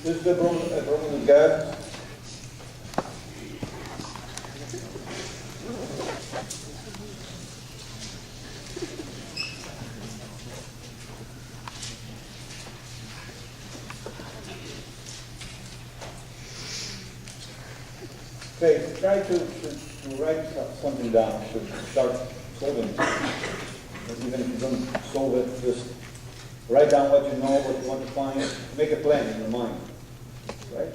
This is the problem with gas. Okay, try to write something down to start solving. Even if you don't solve it, just write down what you know, what you want to find, make a plan in your mind, right?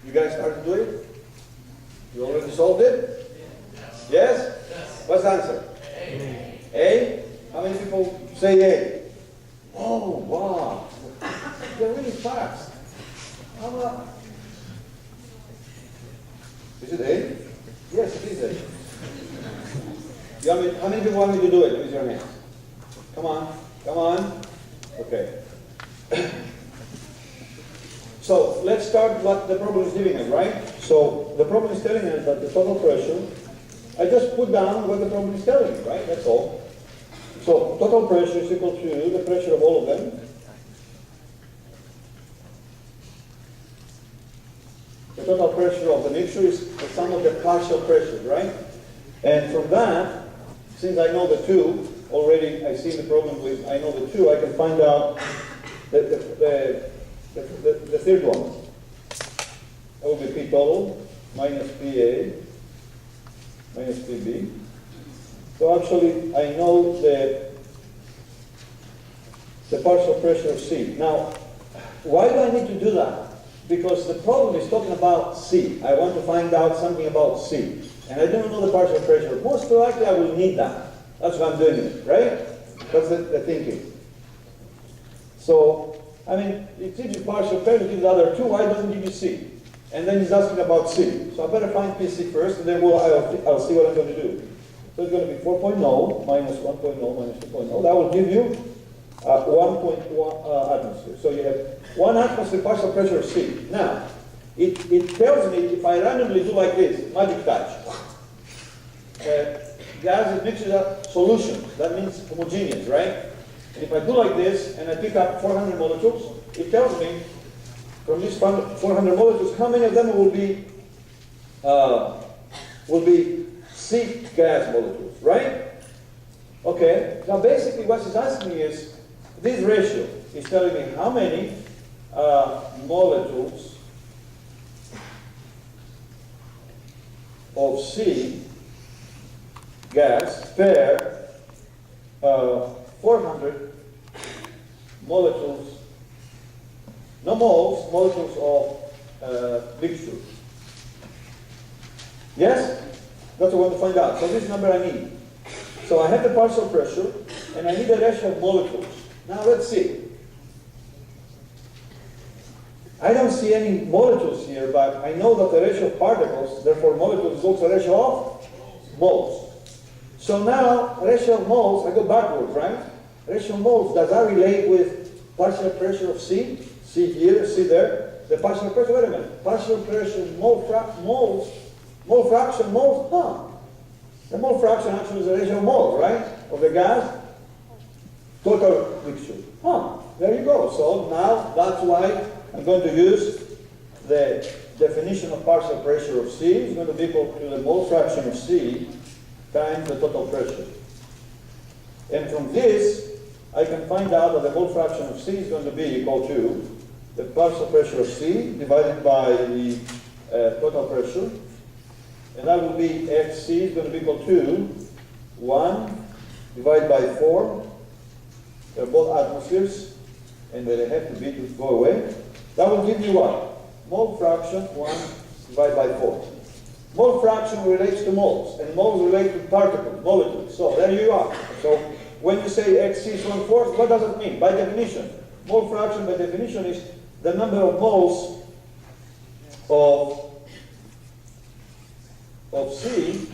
You guys started to do it? You already solved it? Yes? What's the answer? A. A? How many people say A? Oh, wow. They're really fast. How about... Is it A? Yes, it is A. How many people want me to do it? Raise your hands. Come on. Come on. Okay. So let's start what the problem is giving us, right? So the problem is telling us that the total pressure, I just put down what the problem is telling me, right? That's all. So total pressure is equal to the pressure of all of them. The total pressure of the mixture is the sum of the partial pressures, right? And from that, since I know the two, already I see the problem with, I know the two, I can find out the third one. That will be P total minus PA minus PB. So actually I know the partial pressure of C. Now, why do I need to do that? Because the problem is talking about C. I want to find out something about C. And I don't know the partial pressure. Most likely I will need that. That's why I'm doing it, right? That's the thinking. So, I mean, it gives you partial pressure, gives the other two, why doesn't it give you C? And then he's asking about C. So I better find PC first, and then I'll see what I'm going to do. So it's going to be 4.0 minus 1.0 minus 2.0. That will give you 1.1 atmosphere. So you have 1 atmosphere partial pressure of C. Now, it tells me if I randomly do like this, magic touch, gases mixes up solutions. That means homogeneous, right? And if I do like this, and I pick up 400 molecules, it tells me from these 400 molecules, how many of them will be C gas molecules, right? Okay, now basically what it's asking me is, this ratio is telling me how many molecules of C gas per 400 molecules, no moles, molecules of mixture. Yes? That's what I want to find out. So this number I need. So I have the partial pressure, and I need the ratio of molecules. Now let's see. I don't see any molecules here, but I know that the ratio of particles, therefore molecules, is also a ratio of moles. So now, ratio of moles, I go backwards, right? Ratio of moles, does that relate with partial pressure of C? C here, C there. The partial pressure, wait a minute. Partial pressure, mole fraction, moles, huh? The mole fraction actually is the ratio of moles, right? Of the gas. total mixture. There you go. So now that's why I'm going to use the definition of partial pressure of C is going to be equal to the mole fraction of C times the total pressure. And from this, I can find out that the mole fraction of C is going to be equal to the partial pressure of C divided by the total pressure. And that will be FC is going to be equal to 1 divided by 4. They're both atmospheres, and they have to be to go away. That will give you what? Mole fraction 1 divided by 4. Mole fraction relates to moles, and moles relate to particles, molecules. So there you are. So when you say XC is 1/4, what does it mean? By definition, mole fraction by definition is the number of moles of C,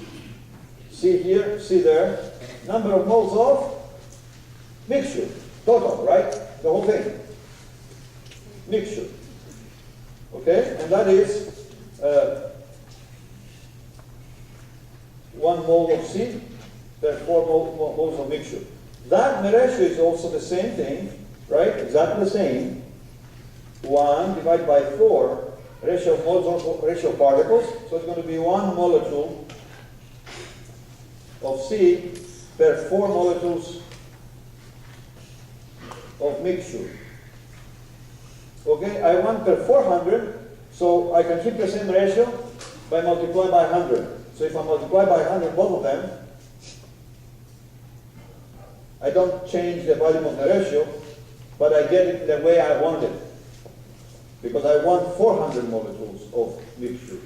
C here, C there, number of moles of mixture, total, right? The whole thing. Mixture. Okay? And that is 1 mole of C per 4 moles of mixture. That ratio is also the same thing, right? Exactly the same. 1 divided by 4 ratio of moles or ratio of particles. So it's going to be 1 molecule of C per 4 molecules of mixture. Okay, I want per 400, so I can keep the same ratio by multiplying by 100. So if I multiply by 100 both of them, I don't change the volume of the ratio, but I get it the way I want it. Because I want 400 molecules of mixture.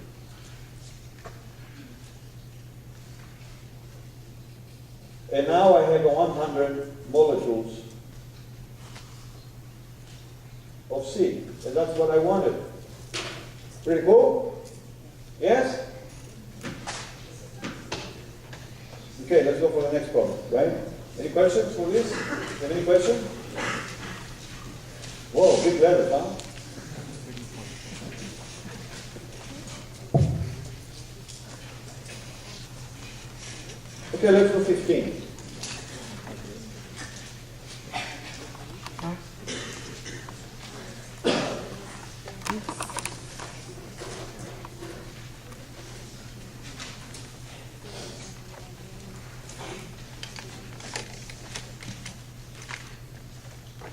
And now I have 100 molecules of C. And that's what I wanted. Pretty cool? Yes? Okay, let's go for the next problem, right? Any questions for this? You have any questions? Whoa, big letters, huh? Okay, let's do 15.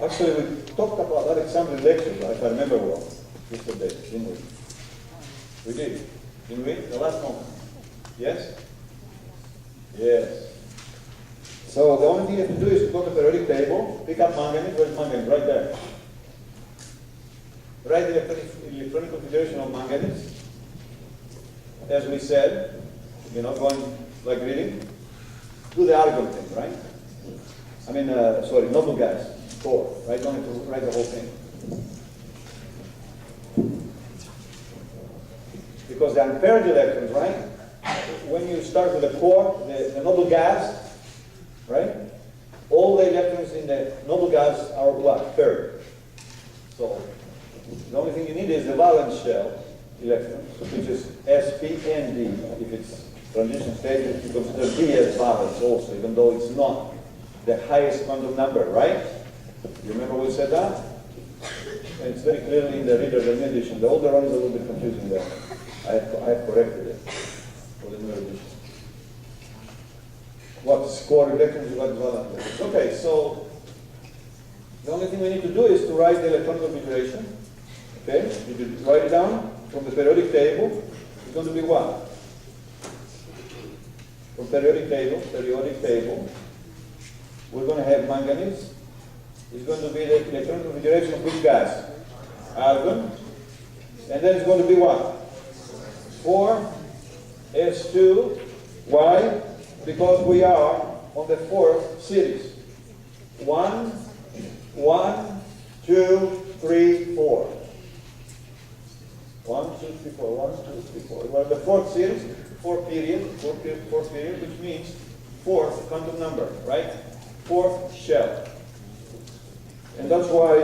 Actually, we talked about that example in lecture, if I remember well, yesterday, didn't we? We did, didn't we? The last moment. Yes? Yes. So the only thing you have to do is to go to the periodic table, pick up manganese. Where's manganese? Right there. Write the electronic configuration of manganese. As we said, going like reading. Do the argon thing, right? I mean, sorry, noble gas. 4, right? Don't have to write the whole thing. Because the unpaired electrons, right? When you start with the core, the noble gas, right? All the electrons in the noble gas are what? Paired. So the only thing you need is the valence shell electrons, which is sp and d. If it's transition state, you consider d as valence also, even though it's not the highest quantum number, right? You remember we said that? And it's very clearly in the reader, the new edition. The older one is a little bit confusing there. I have corrected it for the new edition. What's core electrons, what is valence electrons? Okay, so the only thing we need to do is to write the electronic configuration. Okay, you write it down from the periodic table. It's going to be what? From periodic table, we're going to have manganese. It's going to be the electronic configuration of which gas? Argon. And then it's going to be what? 4s2. Why? Because we are on the 4th series. 1, 1, 2, 3, 4. 1, 2, 3, 4. 1, 2, 3, 4. We're on the 4th series, 4th period, which means 4th quantum number, right? 4th shell. And that's why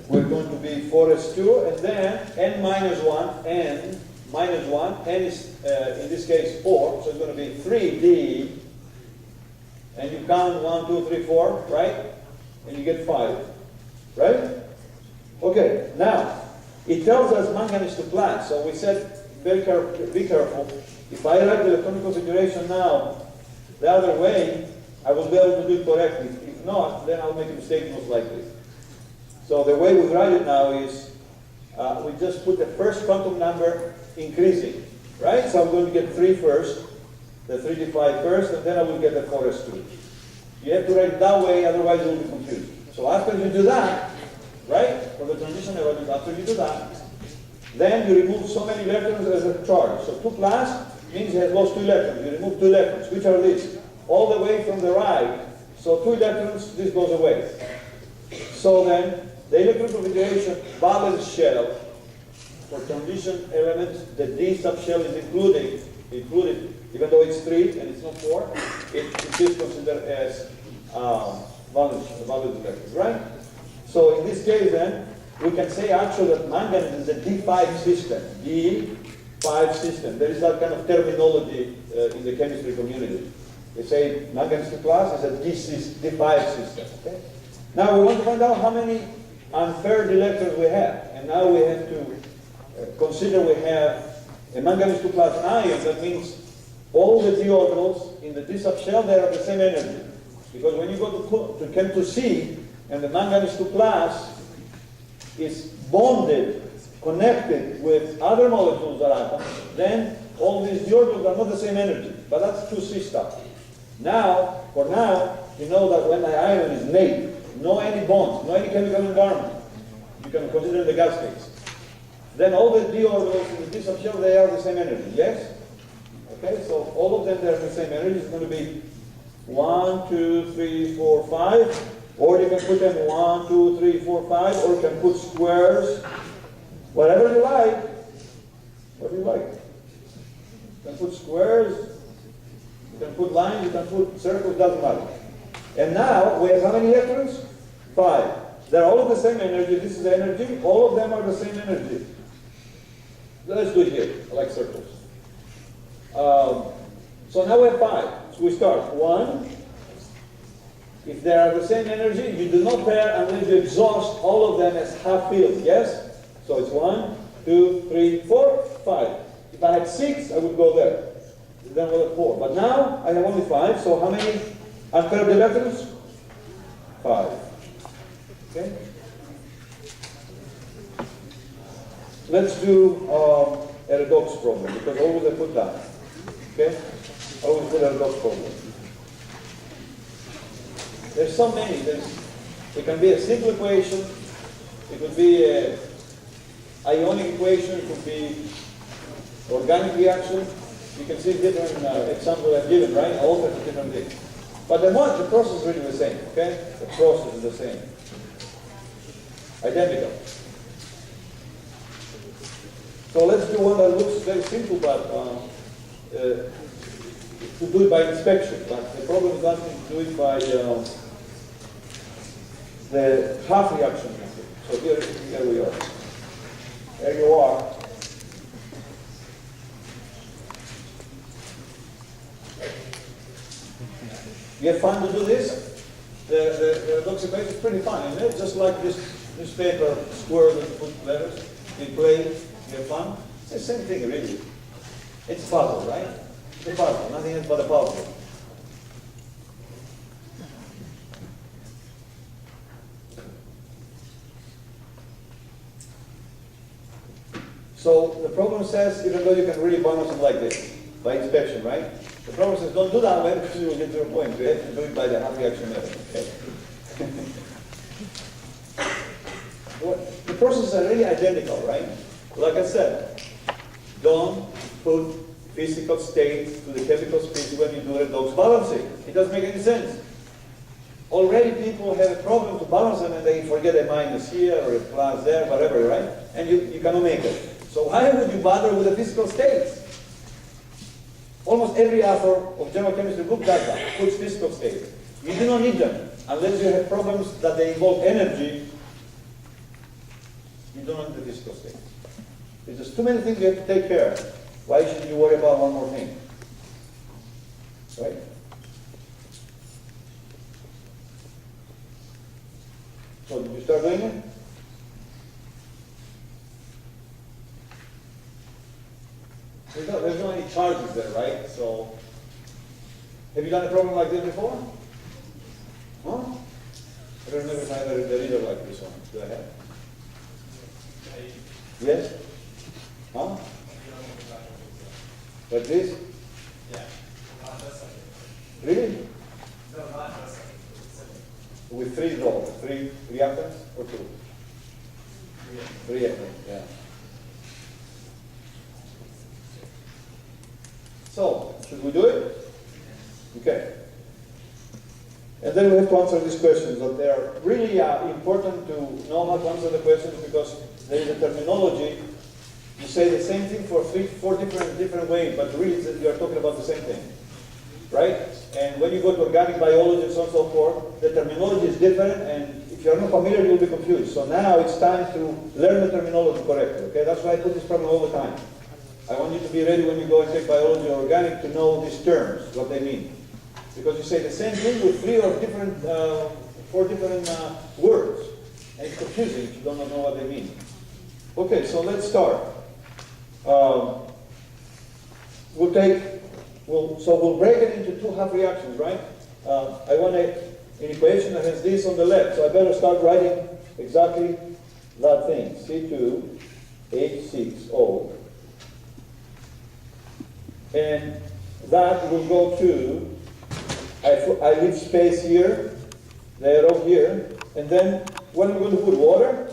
we're going to be 4s2, and then n minus 1, n minus 1, n is in this case 4, so it's going to be 3d and you count 1, 2, 3, 4, right? And you get 5, right? Okay, now, it tells us manganese to plus, so we said, be careful. If I write the electronic configuration now the other way, I will be able to do it correctly. If not, then I'll make a mistake most likely. So the way we write it now is, we just put the first quantum number increasing, right? So I'm going to get 3 first, the 3 to 5 first, and then I will get the 4s2. You have to write it that way, otherwise you will be confused. So after you do that, right, for the transition element, after you do that, then you remove so many electrons as a charge. So 2 plus means it has lost 2 electrons. You remove 2 electrons. Which are these? All the way from the right. So 2 electrons, this goes away. So then, the electron configuration balance shell for transition elements, the D subshell is included, even though it's 3 and it's not 4, it is considered as valence electrons, right? So in this case then, we can say actually that manganese is a D5 system. D5 system. There is that kind of terminology in the chemistry community. They say manganese class is a D5 system. Okay? Now we want to find out how many unpaired electrons we have. And now we have to consider we have a manganese 2 plus ion. That means all the d orbitals in the d subshell, they are the same energy. Because when you go to Chem 2C and the manganese 2 plus is bonded, connected with other molecules or atoms, then all these d orbitals are not the same energy. But that's 2C stuff. Now, for now, you know that when the ion is made, no any bonds, no any chemical environment. You can consider the gas case. Then all the d orbitals in the d subshell, they are the same energy, yes? Okay, so all of them, they are the same energy. It's going to be 1, 2, 3, 4, 5. Or you can put them 1, 2, 3, 4, 5. Or you can put squares. Whatever you like. Whatever you like. You can put squares. You can put lines. You can put circles. Doesn't matter. And now, we have how many electrons? 5. They're all of the same energy. This is the energy. All of them are the same energy. Let's do it here. I like circles. So now we have 5. So we start. 1. If they are the same energy, you do not pair unless you exhaust all of them as half filled. Yes? So it's 1, 2, 3, 4, 5. If I had 6, I would go there. Then we'll have 4. But now I have only 5. So how many unpaired electrons? 5. Okay? Let's do a redox problem, because always I put that. Okay? Always put a redox problem. There's so many. It can be a simple equation. It could be an ionic equation. It could be organic reaction. You can see different examples I've given, right? All kinds of different things. But the process is really the same, okay? The process is the same. Identical. So let's do one that looks very simple, but to do it by inspection. But the problem is asking to do it by the half reaction method. So here we are. There you are. You have fun to do this? The redox equation is pretty fun, isn't it? Just like this newspaper square that you put letters, you play, you have fun. It's the same thing, really. It's a puzzle, right? It's a puzzle, nothing else but a puzzle. So the problem says, even though you can really balance it like this, by inspection, right? The problem says, don't do that way because you will get to a point. You have to do it by the half reaction method. Okay? The processes are really identical, right? Like I said, don't put physical state to the chemical speed when you do redox balancing. It doesn't make any sense. Already people have a problem to balance them and they forget a minus here or a plus there, whatever, right? And you cannot make it. So why would you bother with the physical states? Almost every author of general chemistry book does that, puts physical states. You do not need them. Unless you have problems that they involve energy, you don't need the physical states. There's just too many things you have to take care of. Why should you worry about one more thing? Right? So did you start doing it? There's no any charges there, right? So, have you done a problem like this before? Huh? I don't remember time that there is a like this one. Do I have? Yes? Huh? Like this? Yeah. Really? No, not just With 3 rolls, 3 reactants or 2? 3 reactants, yeah. So, should we do it? Okay. And then we have to answer these questions, but they are really important to know how to answer the questions because there is a terminology. You say the same thing for 4 different ways, but really you are talking about the same thing, right? And when you go to organic biology and so on and so forth, the terminology is different, and if you are not familiar, you'll be confused. So now it's time to learn the terminology correctly, okay? That's why I put this problem all the time. I want you to be ready when you go and take biology or organic to know these terms, what they mean. Because you say the same thing with 4 different words. And it's confusing if you don't know what they mean. Okay, so let's start. We'll break it into 2 half reactions, right? I want an equation that has this on the left, so I better start writing exactly that thing. C2H6O. And that will go to, I leave space here, the arrow here, and then when I'm going to put water,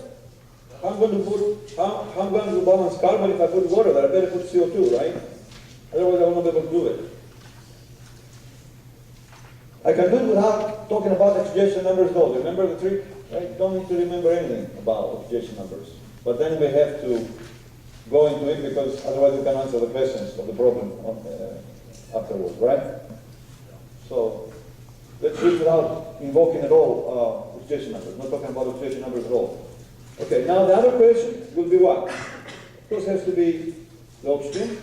how I'm going to balance carbon if I put water there? I better put CO2, right? Otherwise I won't be able to do it. I can do it without talking about oxidation numbers though. Remember the trick? Right? You don't need to remember anything about oxidation numbers. But then we have to go into it because otherwise we can answer the questions of the problem afterwards, right? So let's do it without invoking at all oxidation numbers. Not talking about oxidation numbers at all. Okay, now the other question will be what? Of course, it has to be the oxygen.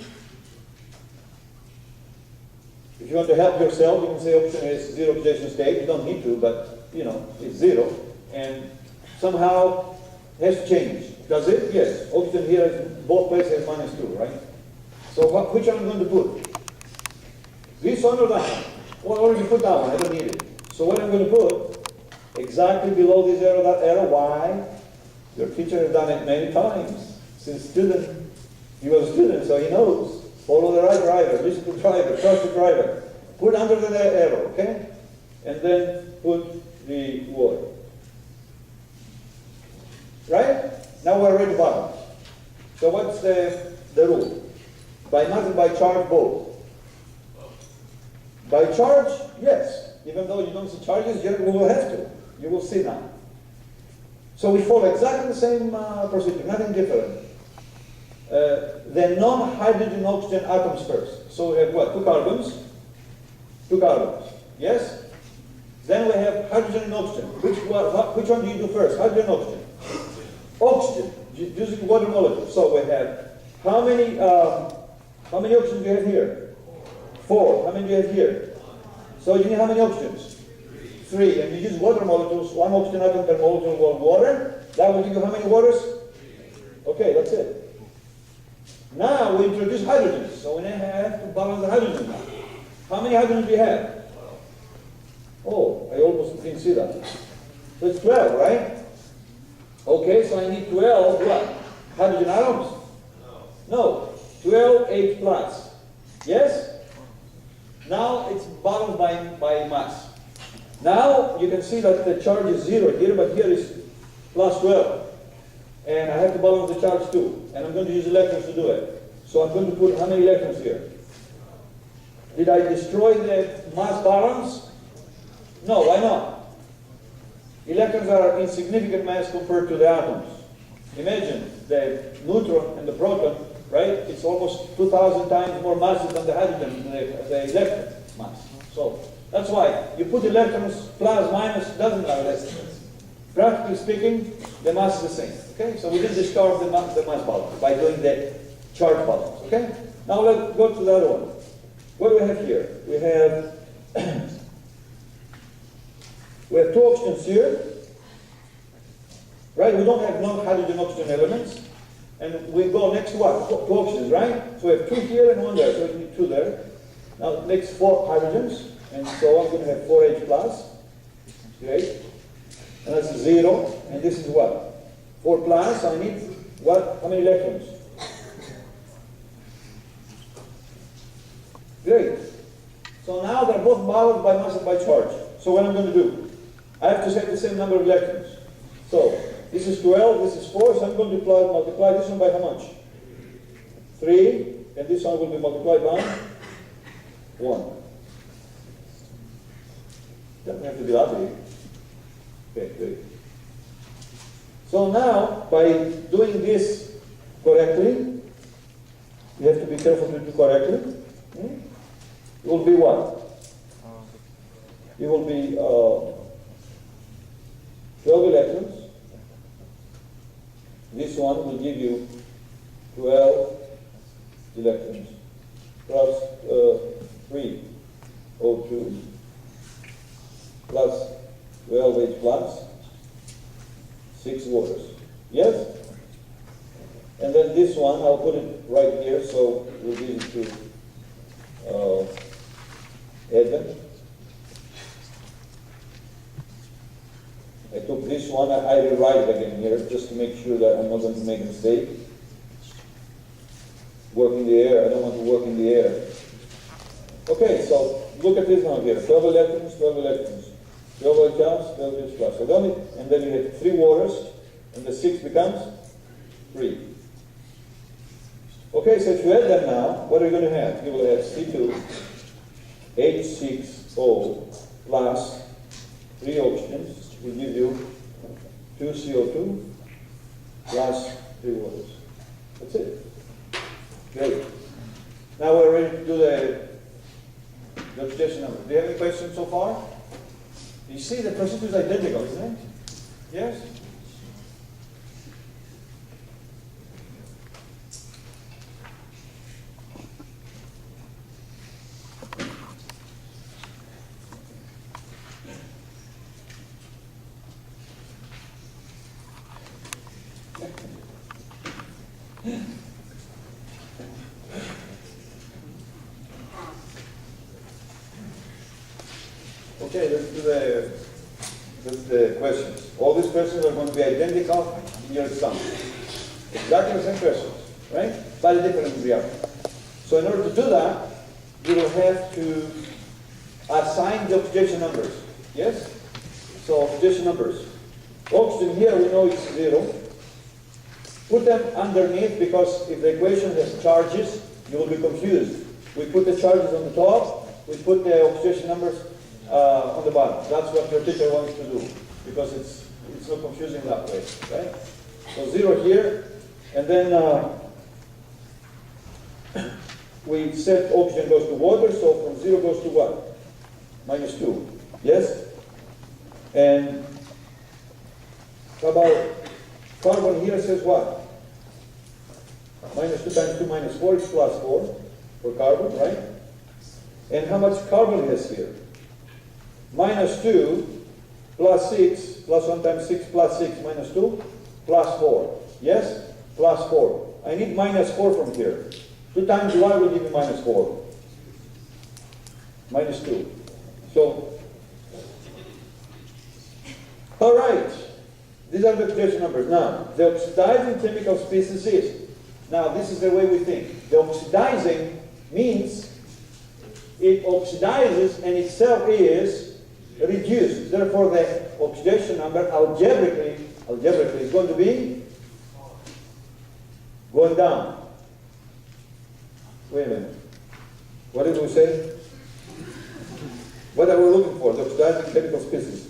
If you want to help yourself, you can say oxygen is 0 oxidation state. You don't need to, but you know, it's 0. And somehow it has to change. Does it? Yes. Oxygen here is both places has -2, right? So which one am I going to put? This one or that one? Well, I already put that one. I don't need it. So what I'm going to put exactly below this arrow, that arrow. Why? Your teacher has done it many times. Since student, he was a student, so he knows. Follow the right driver, listen to the driver, trust the driver. Put under the arrow, okay? And then put the water. Right? Now we're ready to balance. So what's the rule? By mass and by charge both. By charge, yes. Even though you don't see charges, you will have to. You will see now. So we follow exactly the same procedure, nothing different. The non-hydrogen oxygen atoms first. So we have what? 2 carbons. 2 carbons. Yes? Then we have hydrogen and oxygen. Which one do you do first? Hydrogen and oxygen? Oxygen, using water molecules. So we have how many oxygens do you have here? 4. How many do you have here? So you need how many oxygens? 3. And you use water molecules, 1 oxygen atom per molecule of water. That will give you how many waters? Okay, that's it. Now we introduce hydrogens. So we have to balance the hydrogen now. How many hydrogens do you have? Oh, I almost didn't see that. So it's 12, right? Okay, so I need 12 what? Hydrogen atoms? No. 12 H plus. Yes? Now it's balanced by mass. Now you can see that the charge is 0 here, but here is plus 12. And I have to balance the charge too. And I'm going to use electrons to do it. So I'm going to put how many electrons here? Did I destroy the mass balance? No, why not? Electrons are insignificant mass compared to the atoms. Imagine the neutron and the proton, right? It's almost 2,000 times more massive than the hydrogen, the electron mass. So that's why you put electrons plus, minus, doesn't matter. Practically speaking, the mass is the same. Okay, so we didn't discard the mass balance by doing the charge balance. Okay, now let's go to the other one. What do we have here? We have 2 oxygens here, right? We don't have non-hydrogen oxygen elements. And we go next to what? To oxygens, right? So we have 2 here and 1 there, so we need 2 there. Now next 4 hydrogens, and so I'm going to have 4H plus. Great. And that's 0, and this is what? 4 plus, I need what? How many electrons? Great. So now they're both balanced by mass and by charge. So what I'm going to do? I have to set the same number of electrons. So this is 12, this is 4, so I'm going to multiply this one by how much? 3, and this one will be multiplied by 1. Doesn't have to be that big. Okay, great. So now, by doing this correctly, you have to be careful to do correctly. It will be what? It will be 12 electrons. This one will give you 12 electrons plus 3 O2 plus 12H plus 6 waters. Yes? And then this one, I'll put it right here, so we'll give it to Edmund. I took this one, I will write it again here, just to make sure that I'm not going to make a mistake. Work in the air, I don't want to work in the air. Okay, so look at this one here, 12 electrons, 12 electrons. 12 plus, 12 plus. So don't it, and then you have 3 waters, and the 6 becomes 3. Okay, so if you add them now, what are you going to have? You will have C2, H6O plus 3 oxygens will give you 2 CO2 plus 3 waters. That's it. Great. Now we're ready to do the oxidation number. Do you have any questions so far? You see the procedure is identical, isn't it? Yes? Okay, let's do the questions. All these questions are going to be identical in your exam. Exactly the same questions, right? But different in reality. So in order to do that, you will have to assign the oxidation numbers. Yes? So oxidation numbers. Oxygen here, we know it's 0. Put them underneath, because if the equation has charges, you will be confused. We put the charges on the top, we put the oxidation numbers on the bottom. That's what your teacher wants to do, because it's so confusing that way, right? So 0 here, and then we said oxygen goes to water, so from 0 goes to what? -2, yes? And how about carbon here says what? -2 times 2 minus 4 is plus 4 for carbon, right? And how much carbon has here? -2 plus 6, plus 1 times 6 plus 6 minus 2 plus 4. Yes? Plus 4. I need -4 from here. 2 times y will give me -4. -2. So, all right. These are the oxidation numbers. Now, the oxidizing chemical species is. Now, this is the way we think. The oxidizing means it oxidizes and itself is reduced. Therefore, the oxidation number algebraically is going to be going down. Wait a minute. What did we say? What are we looking for? The oxidizing chemical species.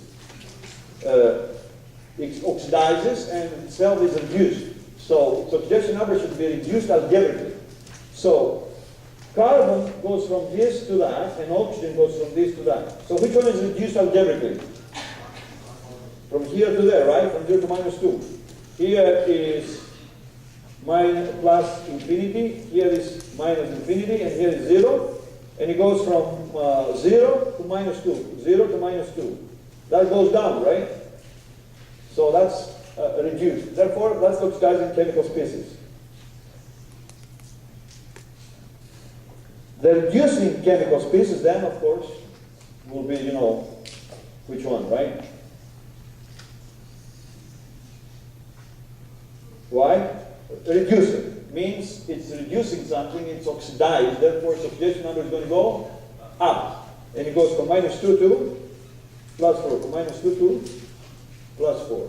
It oxidizes and itself is reduced. So the oxidation number should be reduced algebraically. So carbon goes from this to that, and oxygen goes from this to that. So which one is reduced algebraically? From here to there, right? From 0 to -2. Here is plus infinity, here is minus infinity, and here is 0. And it goes from 0 to -2, 0 to -2. That goes down, right? So that's reduced. Therefore, that's the oxidizing chemical species. The reducing chemical species then, of course, will be, you know, which one, right? Why? Reducing means it's reducing something, it's oxidized, therefore its oxidation number is going to go up. And it goes from -2 to +4, from -2 to +4.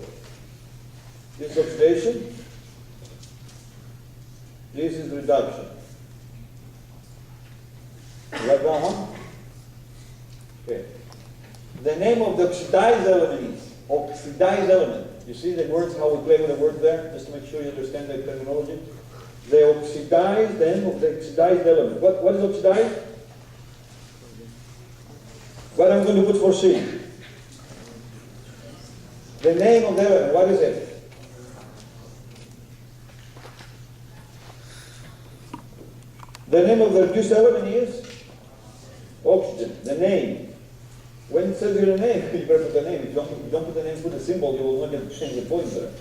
This is oxidation, this is reduction. Right now, huh? Okay. The name of the oxidized element is oxidized element. You see the words, how we play with the words there, just to make sure you understand the terminology. The oxidized, the name of the oxidized element. What is oxidized? What I'm going to put for C. The name of the element, what is it? The name of the reduced element is oxygen. The name. When it says your name, you better put the name. If you don't put the name, put the symbol, you will not get to change the point there.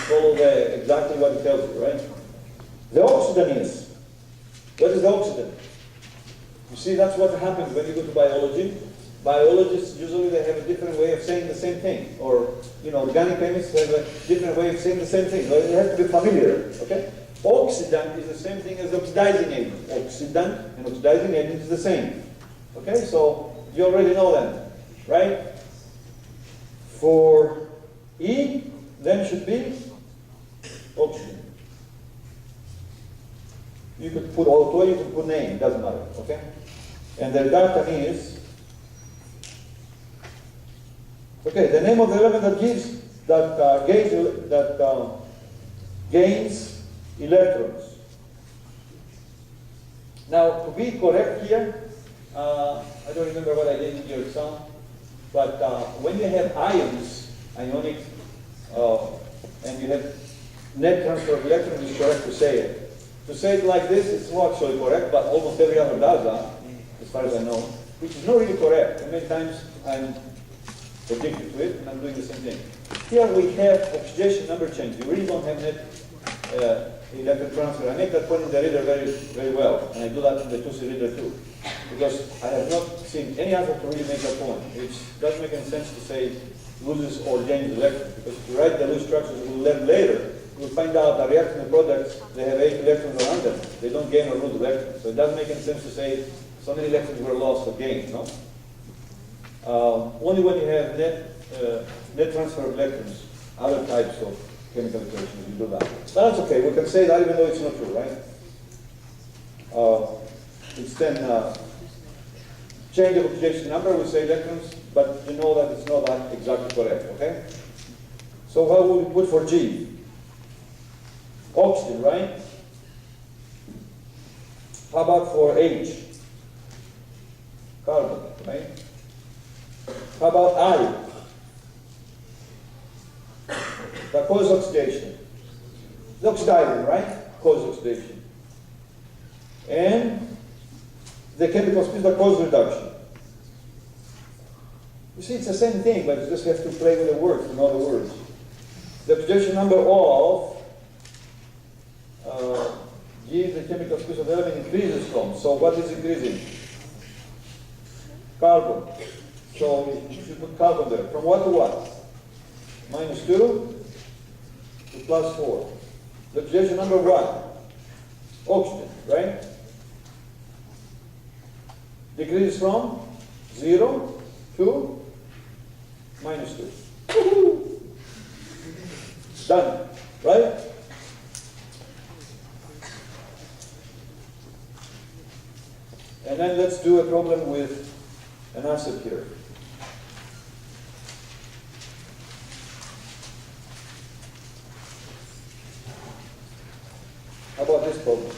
Follow exactly what it tells you, right? The oxygen is. What is the oxygen? You see, that's what happens when you go to biology. Biologists, usually they have a different way of saying the same thing. Or, you know, organic chemists have a different way of saying the same thing. So you have to be familiar, okay? Oxidant is the same thing as oxidizing agent. Oxidant and oxidizing agent is the same. Okay, so you already know that, right? For E, then it should be oxygen. You could put auto, you could put name, doesn't matter, okay? And the reductant is, okay, the name of the element that gives, gains electrons. Now, to be correct here, I don't remember what I did in your exam, but when you have ions, ionic, and you have net transfer of electrons, it's correct to say it. To say it like this, it's not actually correct, but almost every other does that, as far as I know, which is not really correct. And many times I'm addicted to it, and I'm doing the same thing. Here we have oxidation number change. You really don't have net electron transfer. I make that point in the reader very, very well, and I do that in the 2C reader too. Because I have not seen any other to really make that point. It doesn't make any sense to say loses or gains electrons, because if you write the loose structures we'll learn later, you'll find out that reacting products, they have 8 electrons around them. They don't gain or lose electrons. So it doesn't make any sense to say so many electrons were lost or gained, no? Only when you have net transfer of electrons, other types of chemical equations, you do that. But that's okay, we can say that even though it's not true, right? It's then change of oxidation number, we say electrons, but you know that it's not that exactly correct, okay? So what would we put for G? Oxygen, right? How about for H? Carbon, right? How about I? That causes oxidation. The oxidizing, right? Causes oxidation. And the chemical species that cause reduction. You see, it's the same thing, but you just have to play with the words, to know the words. The oxidation number of gives the chemical species of the element increases from. So what is increasing? Carbon. So you should put carbon there. From what to what? -2 to +4. The oxidation number what? Oxygen, right? Decreases from 0 to -2. Done, right? And then let's do a problem with an acid here. How about this problem?